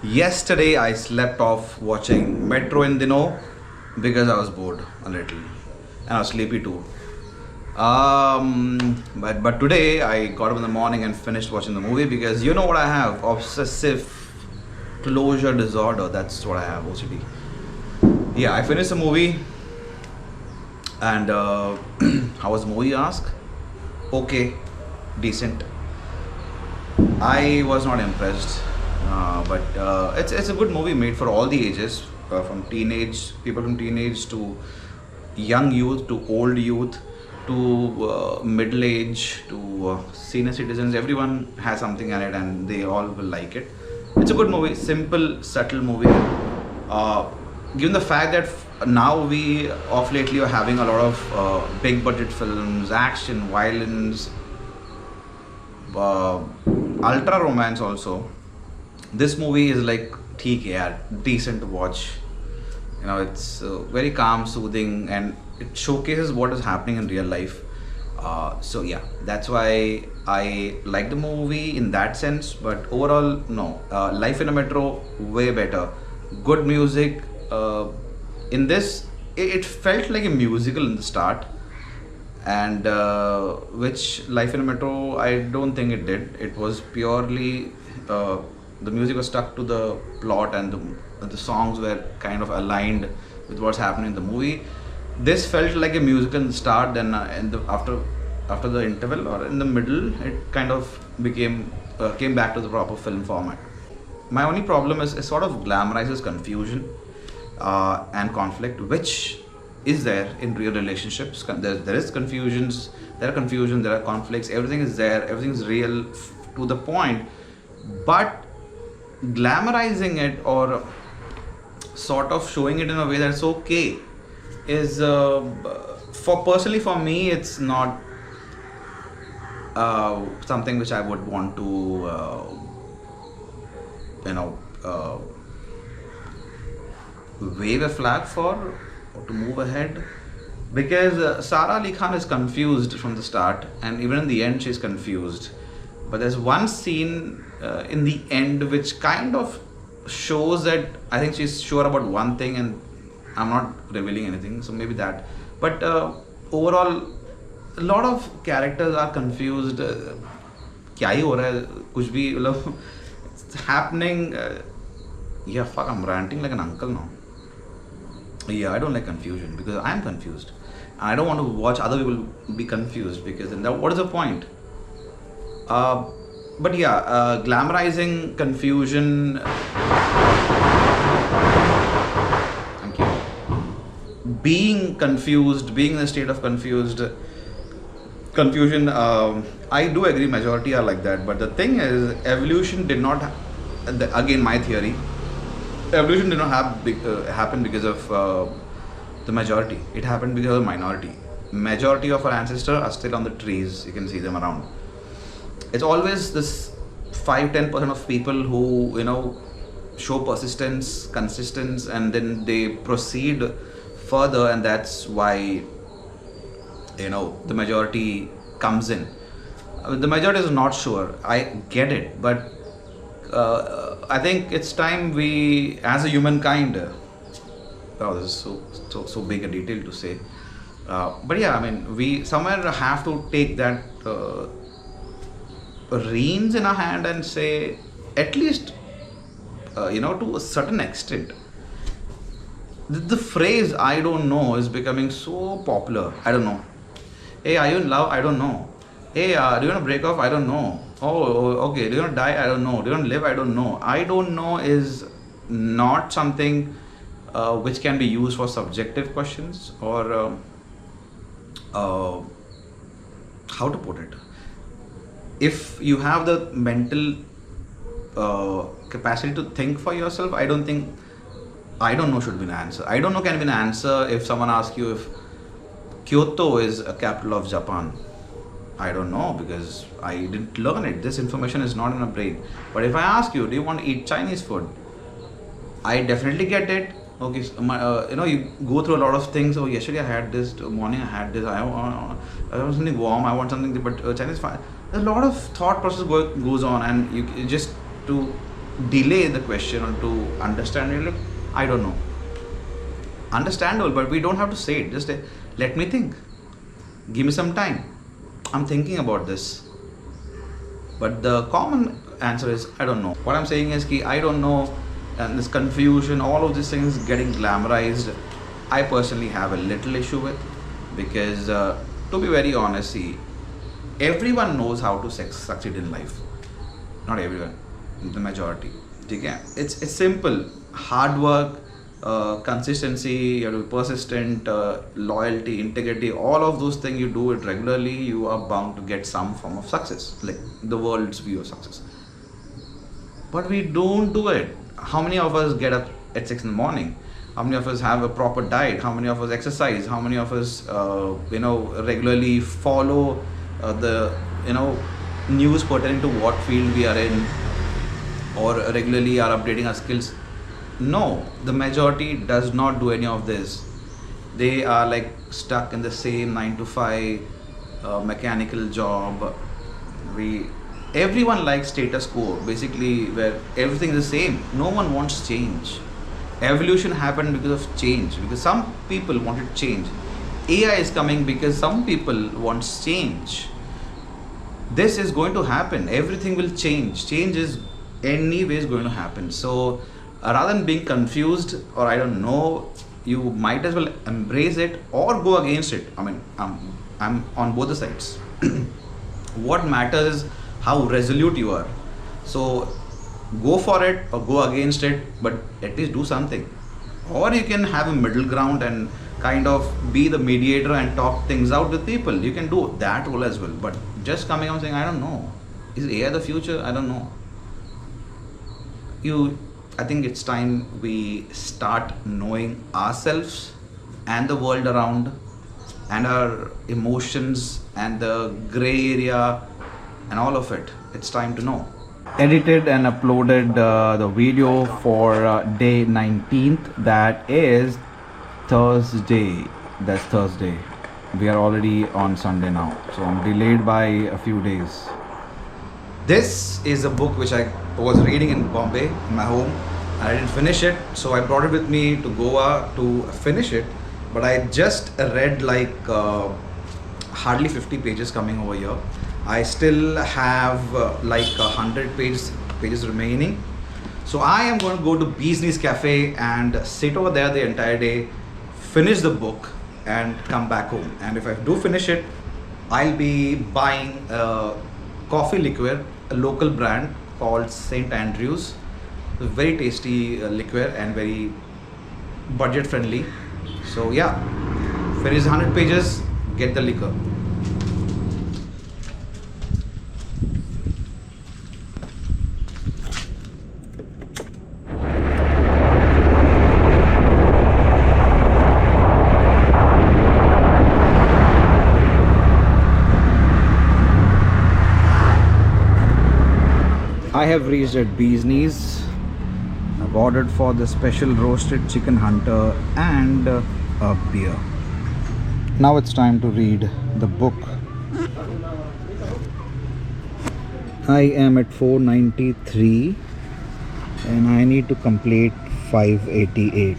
Yesterday I slept off watching Metro in Dino because I was bored a little and I was sleepy too. But today I got up in the morning and finished watching the movie because you know what I have? Obsessive closure disorder. That's what I have, OCD. Yeah, I finished the movie and how was the movie? You ask? Okay, decent. I was not impressed, but it's a good movie made for all the ages, from teenage to young youth to old youth to middle age to senior citizens. Everyone has something in it, and they all will like it. It's a good movie, simple, subtle movie. Given the fact that now we of lately are having a lot of big budget films, action, violence, uh, ultra romance also. This movie is like theek hai yaar, decent to watch. It's very calm, soothing, and it showcases what is happening in real life. So yeah, that's why I like the movie in that sense. But overall, no. Life in a Metro, way better. Good music. In this, it felt like a musical in the start, and which Life in a Metro, I don't think it did. It was purely the music was stuck to the plot, and the songs were kind of aligned with what's happening in the movie. This felt like a musical in the start, then after the interval or in the middle, it kind of became came back to the proper film format. My only problem is it sort of glamorizes confusion and conflict, which is there in real relationships. There is confusions, there are confusion, there are conflicts. Everything is there. Everything is real to the point, but glamorizing it or sort of showing it in a way that's okay is for personally for me it's not something which I would want to you know uh, wave a flag for or to move ahead, because Sara Ali Khan is confused from the start, and even in the end she's confused. But there's one scene in the end which kind of shows that I think she's sure about one thing, and I'm not revealing anything, so maybe that. But overall, a lot of characters are confused. क्या ही हो रहा है कुछ भी मतलब it's happening. Yeah, fuck, I'm ranting like an uncle now. Yeah, I don't like confusion because I'm confused. I don't want to watch other people be confused, because then what is the point? Uh, but yeah, glamorizing confusion. Thank you. Being confused, being in a state of confusion. I do agree, majority are like that. But the thing is, evolution did not. Again, my theory. Evolution did not happen because of the majority. It happened because of the minority. Majority of our ancestors are still on the trees. You can see them around. It's always this 5-10% of people who show persistence, consistency, and then they proceed further, and that's why the majority comes in. The majority is not sure. I get it, but I think it's time we, as a humankind, oh, this is so big a detail to say. But yeah, I mean, we somewhere have to take that reins in our hand and say, at least, to a certain extent. The phrase "I don't know" is becoming so popular. I don't know. Hey, are you in love? I don't know. Hey, do you want to break off? I don't know. Okay. Do you want to die? I don't know. Do you want to live? I don't know. I don't know is not something which can be used for subjective questions, or how to put it. If you have the mental capacity to think for yourself, I don't think I don't know should be an answer. I don't know can be an answer if someone asks you if Kyoto is a capital of Japan. I don't know because I didn't learn it. This information is not in my brain. But if I ask you, do you want to eat Chinese food? I definitely get it. Okay, so you go through a lot of things. Oh, yesterday I had this. Morning I had this. I want something warm. I want something, but Chinese. A lot of thought process goes on, and you just to delay the question or to understand it. Look, I don't know. Understandable, but we don't have to say it. Just let me think. Give me some time. I'm thinking about this. But the common answer is I don't know. What I'm saying is ki I don't know, and this confusion, all of these things getting glamorized, I personally have a little issue with, because to be very honest, see, everyone knows how to succeed in life. Not everyone, the majority. Okay? It's simple. Hard work, consistency, you have to be persistent, loyalty, integrity, all of those things you do it regularly, you are bound to get some form of success, like the world's view of success. But we don't do it. How many of us get up at 6 in the morning? How many of us have a proper diet? How many of us exercise? How many of us, regularly follow the, news pertaining to what field we are in, or regularly are updating our skills? No, the majority does not do any of this. They are like stuck in the same 9 to 5 mechanical job. Everyone likes status quo, basically, where everything is the same. No one wants change. Evolution happened because of change, because some people wanted change. AI is coming because some people want change. This is going to happen. Everything will change. Change is anyways going to happen. So rather than being confused or I don't know, you might as well embrace it or go against it. I mean, I'm on both the sides. What matters is how resolute you are. So go for it or go against it, but at least do something. Or you can have a middle ground and kind of be the mediator and talk things out with people. You can do that role as well. But just coming out saying, I don't know, is AI the future? I don't know. I think it's time we start knowing ourselves and the world around and our emotions and the gray area and all of it. It's time to know. Edited and uploaded the video for day 19th. That is Thursday. That's Thursday. We are already on Sunday now. So I'm delayed by a few days. This is a book which I was reading in Bombay, in my home. I didn't finish it, so I brought it with me to Goa to finish it. But I just read like hardly 50 pages coming over here. I still have like 100 pages remaining. So I am going to go to Bee's Knees Cafe and sit over there the entire day, finish the book and come back home. And if I do finish it, I'll be buying coffee liqueur, a local brand called St. Andrews. Very tasty liqueur and very budget friendly. So yeah, finish 100 pages, get the liquor. I have reached at Bee's Knees. I've ordered for the special roasted chicken hunter and a beer. Now it's time to read the book. I am at 493 and I need to complete 588.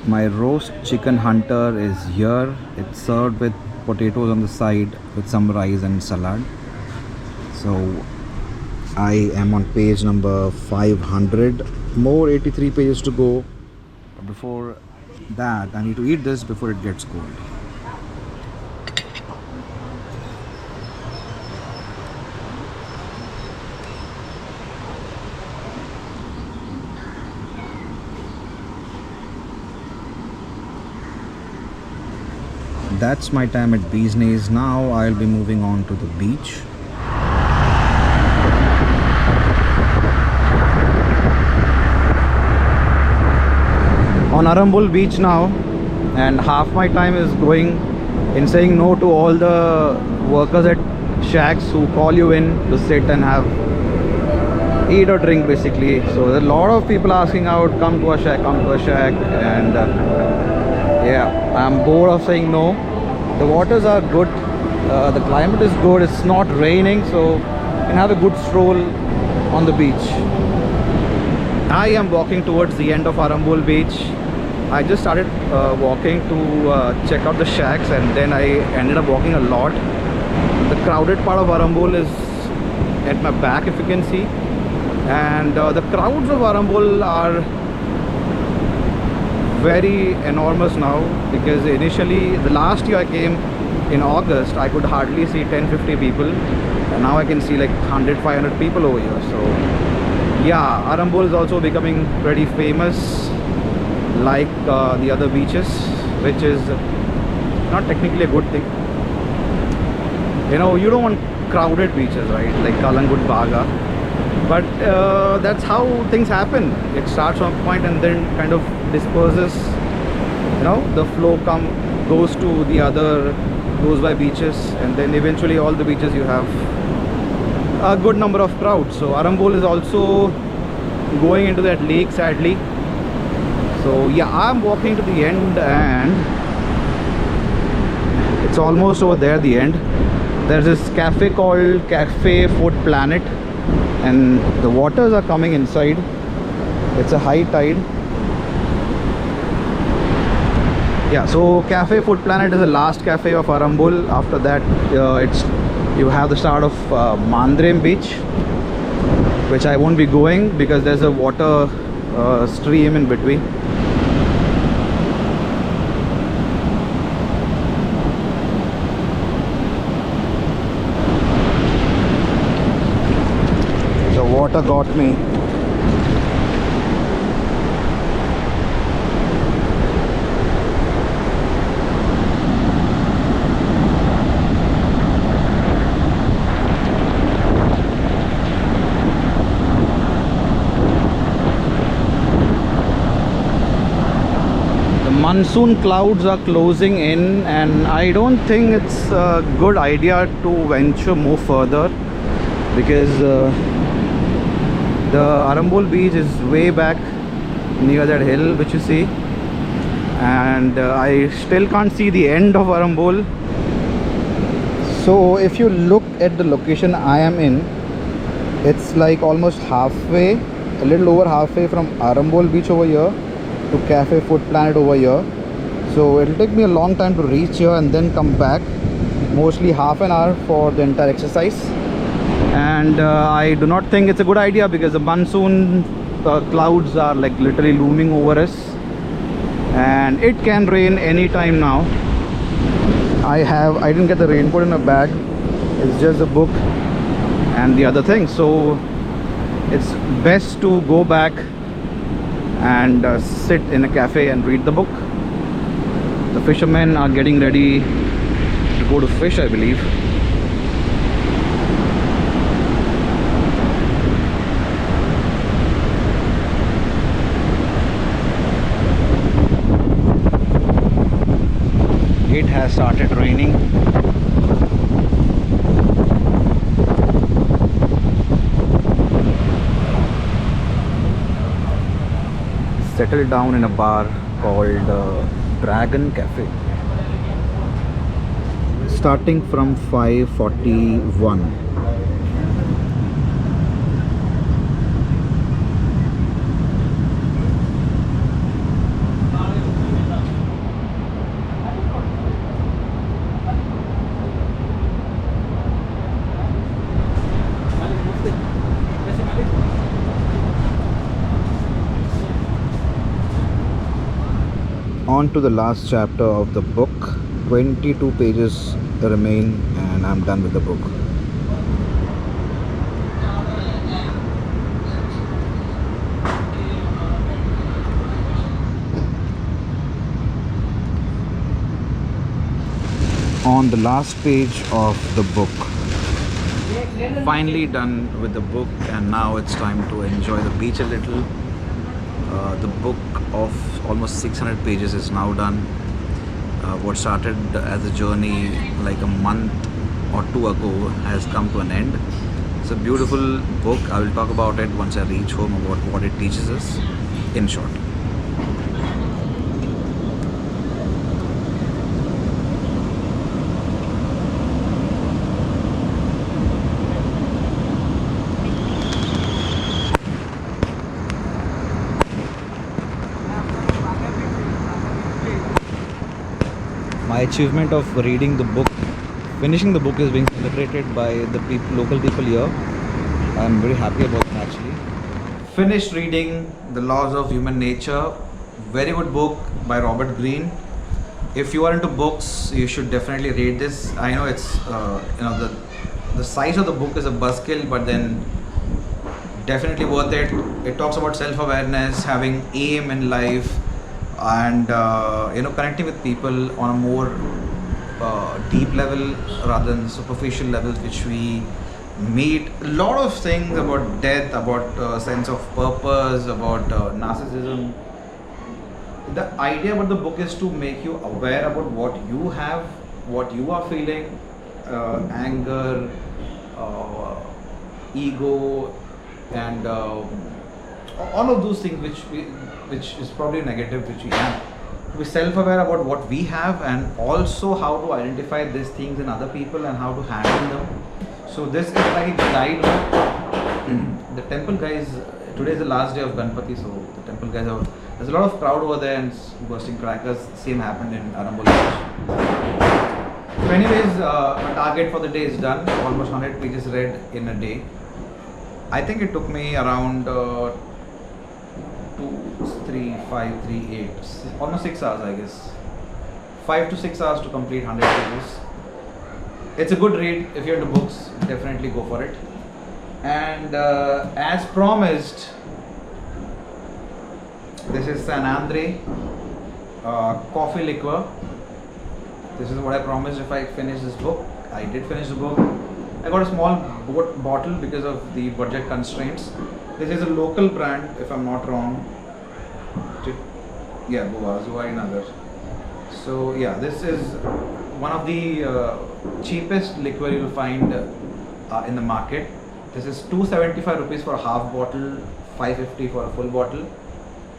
My roast chicken hunter is here. It's served with potatoes on the side with some rice and salad. So I am on page number 500. More 83 pages to go. But before that, I need to eat this before it gets cold. That's my time at Bee's Knees. Now I'll be moving on to the beach. On Arambul beach now, and half my time is going in saying no to all the workers at shacks who call you in to sit and have eat or drink basically. So there's a lot of people asking out, come to a shack, come to a shack, and yeah, I'm bored of saying no. The waters are good, the climate is good, it's not raining, so you can have a good stroll on the beach. I am walking towards the end of Arambol beach. I just started walking to check out the shacks, and then I ended up walking a lot. The crowded part of Arambol is at my back, if you can see, and the crowds of Arambol are very enormous now, because initially the last year I came in August, I could hardly see 10-50 people, and now I can see like 100-500 people over here. So yeah, Arambol is also becoming pretty famous, like the other beaches, which is not technically a good thing. You know, you don't want crowded beaches, right, like Kalangut Baga, but that's how things happen. It starts from a point and then kind of disperses. You know, the flow goes to the other goes by beaches, and then eventually all the beaches you have a good number of crowds. So Arambol is also going into that lake, sadly. So yeah, I'm walking to the end, and it's almost over there, the end. There's this cafe called Cafe Food Planet, and the waters are coming inside. It's a high tide. Yeah, so Cafe Food Planet is the last cafe of Arambol. After that, you have the start of Mandrem Beach, which I won't be going because there's a water stream in between. The water got me. Monsoon clouds are closing in, and I don't think it's a good idea to venture more further, because the Arambol beach is way back near that hill which you see, and I still can't see the end of Arambol. So if you look at the location I am in, it's like almost halfway, a little over halfway from Arambol beach over here to Cafe Food Planet over here. So it'll take me a long time to reach here and then come back, mostly half an hour for the entire exercise. And I do not think it's a good idea, because the monsoon clouds are like literally looming over us, and it can rain anytime now. I didn't get the raincoat in a bag, it's just a book and the other thing, so it's best to go back and sit in a cafe and read the book. The fishermen are getting ready to go to fish, I believe. It has started raining. Settled down in a bar called Dragon Cafe. Starting from 5:41. On to the last chapter of the book. 22 pages remain and I'm done with the book. On the last page of the book. Finally done with the book, and now it's time to enjoy the beach a little. The book of almost 600 pages is now done. What started as a journey like a month or two ago has come to an end. It's a beautiful book. I will talk about it once I reach home about what it teaches us in short. My achievement of reading the book, finishing the book, is being celebrated by the local people here. I'm very happy about it actually. Finished reading The Laws of Human Nature. Very good book by Robert Greene. If you are into books, you should definitely read this. I know it's the size of the book is a buzzkill, but then definitely worth it. It talks about self-awareness, having aim in life, and connecting with people on a more deep level rather than superficial levels which we meet. A lot of things about death, about sense of purpose, about narcissism. The idea about the book is to make you aware about what you have, what you are feeling, anger, ego, and all of those things which is probably negative, which we have. To be self-aware about what we have, and also how to identify these things in other people and how to handle them. So this is like a guide. The temple guys, today is the last day of Ganpati, so the temple guys are, there's a lot of crowd over there and bursting crackers. Same happened in Arambol. So anyways, my target for the day is done. Almost 100 pages read in a day. I think it took me around 2, 3, 5, 3, 8, almost 6 hours, I guess. 5 to 6 hours to complete 100 pages. It's a good read. If you're into books, definitely go for it. And as promised, this is San Andre coffee liqueur. This is what I promised if I finish this book. I did finish the book. I got a small bottle because of the budget constraints. This is a local brand, if I'm not wrong. Yeah, Zuwai Nagar. So yeah, this is one of the cheapest liquor you'll find in the market. This is 275 rupees for a half bottle, 550 for a full bottle.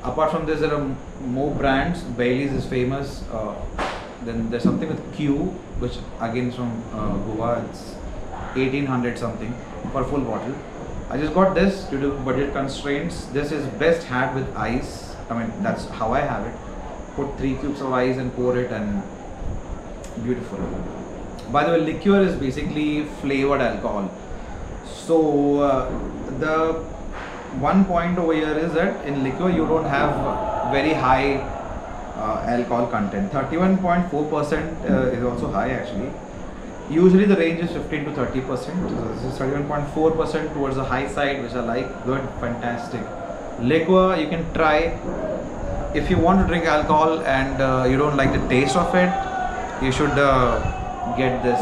Apart from this, there are more brands. Bailey's is famous. Then there's something with Q, which again is from Goa. It's 1800 something for a full bottle. I just got this due to budget constraints. This is best had with ice. I mean, that's how I have it. Put 3 cubes of ice and pour it, and beautiful. By the way, liqueur is basically flavored alcohol. So the one point over here is that in liquor you don't have very high alcohol content. 31.4% is also high actually. Usually the range is 15 to 30%. So this is 31.4% towards the high side, which I like. Good, fantastic. Liquor you can try. If you want to drink alcohol and you don't like the taste of it, you should get this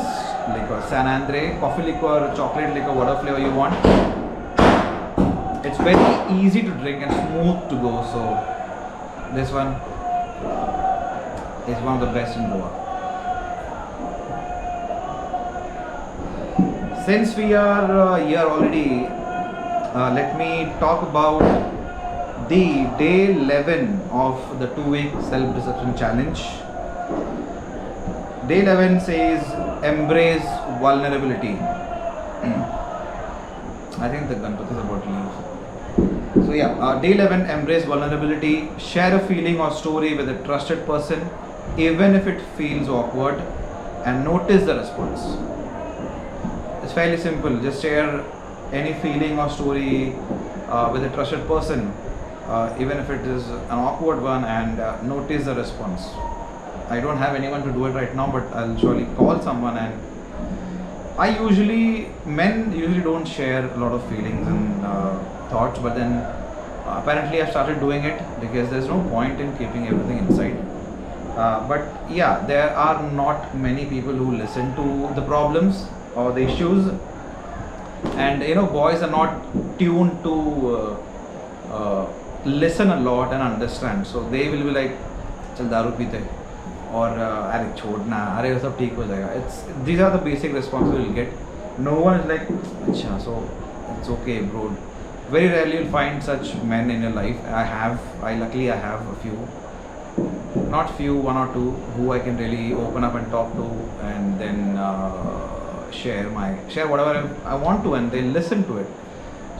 liquor. San Andre coffee liqueur, chocolate liqueur, whatever flavor you want. It's very easy to drink and smooth to go. So this one is one of the best in Goa. Since we are here already, let me talk about the day 11 of the 2-week self-deception challenge. Day 11 says embrace vulnerability. I think the Ganpati is about to leave. So yeah, day 11, embrace vulnerability. Share a feeling or story with a trusted person, even if it feels awkward, and notice the response. It's fairly simple. Just share any feeling or story with a trusted person, even if it is an awkward one, and notice the response. I don't have anyone to do it right now, but I'll surely call someone. And men usually don't share a lot of feelings and thoughts, but then apparently I've started doing it because there's no point in keeping everything inside. But yeah, there are not many people who listen to the problems or the issues, and boys are not tuned to listen a lot and understand. So they will be like, "Chal daru peete," or "Arey chodna, arey sab theek ho jayega." These are the basic responses you will get. No one is like, "Acha, so it's okay, bro." Very rarely you'll find such men in your life. Luckily I have a few, not few, one or two who I can really open up and talk to, and then share whatever I want to, and they listen to it.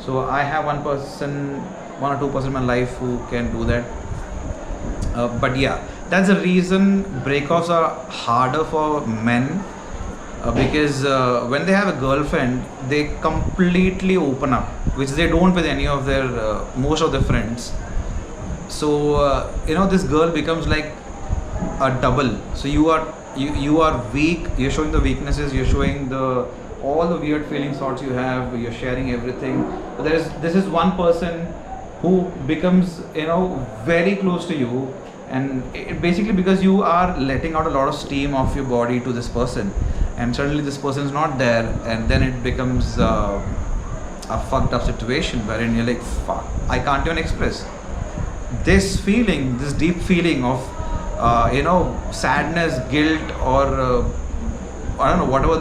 So I have one or two person in my life who can do that. But yeah, that's the reason breakups are harder for men, because when they have a girlfriend, they completely open up, which they don't with any of their most of their friends. So this girl becomes like a double. So you are weak. You're showing the weaknesses. You're showing the all the weird feelings, thoughts you have. You're sharing everything. But this is one person who becomes very close to you, and basically because you are letting out a lot of steam of your body to this person, and suddenly this person is not there, and then it becomes a fucked up situation wherein you're like, fuck, I can't even express this feeling, this deep feeling of sadness, guilt, or I don't know, whatever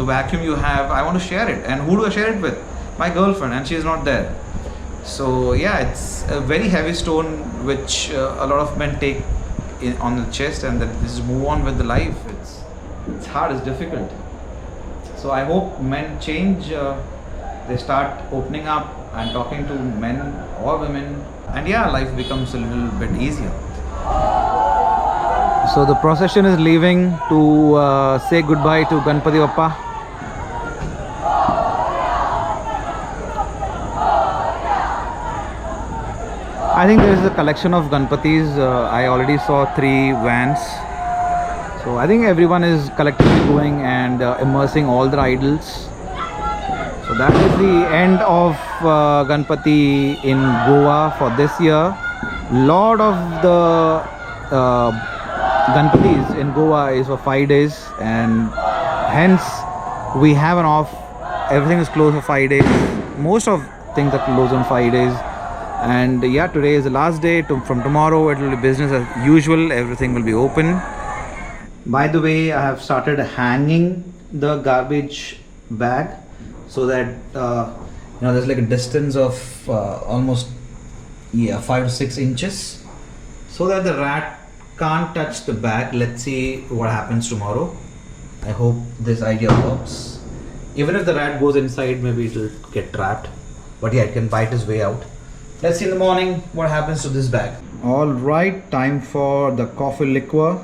the vacuum you have. I want to share it, and who do I share it with? My girlfriend, and she's not there. So yeah, it's a very heavy stone which a lot of men take on the chest, and then just move on with the life. It's hard, it's difficult. So I hope men change. They start opening up and talking to men or women, and yeah, life becomes a little bit easier. So the procession is leaving to say goodbye to Ganpati Bappa. I think there is a collection of Ganpatis. I already saw 3 vans. So I think everyone is collectively going and immersing all their idols. So that is the end of Ganpati in Goa for this year. Lot of the Ganpatis in Goa is for 5 days, and hence we have an off. Everything is closed for 5 days. Most of things are closed on 5 days. And yeah, today is the last day. From tomorrow it will be business as usual. Everything will be open. By the way, I have started hanging the garbage bag so that there's like a distance of almost 5 to 6 inches, so that the rat can't touch the bag. Let's see what happens tomorrow. I hope this idea works. Even if the rat goes inside, maybe it will get trapped, but yeah, it can bite his way out. Let's see in the morning what happens to this bag. All right, time for the coffee liquor.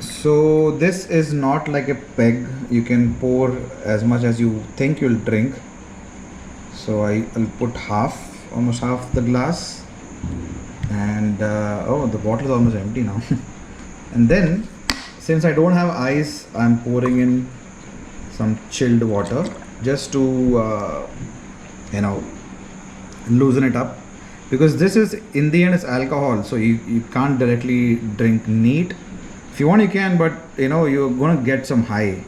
So this is not like a peg. You can pour as much as you think you'll drink. So I'll put almost half the glass, and the bottle is almost empty now. And then, since I don't have ice, I'm pouring in some chilled water just to loosen it up, because this is, in the end, it's alcohol, so you can't directly drink neat. If you want, you can, but you're gonna get some high.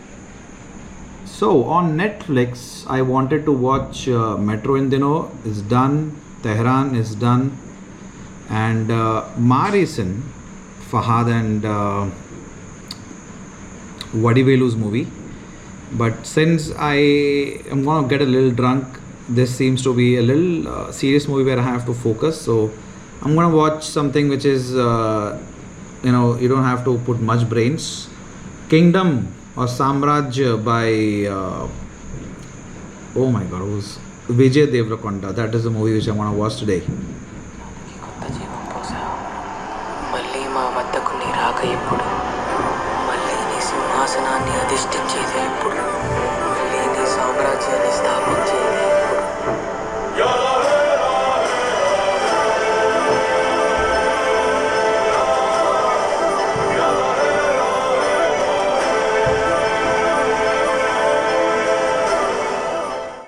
So on Netflix, I wanted to watch Metro in Dino is done, Tehran is done, and Marisan, Fahad and Vadivelu's movie. But since I am gonna get a little drunk, this seems to be a little serious movie where I have to focus. So I'm gonna watch something which is you don't have to put much brains. Kingdom or Samraj by oh my god, it was Vijay Deverakonda. That is the movie which I want to watch today. సింహాసనాన్ని అధిష్ఠించేదే ఇప్పుడు మళ్ళీ నీ సామ్రాజ్యాన్ని స్థాపించేదే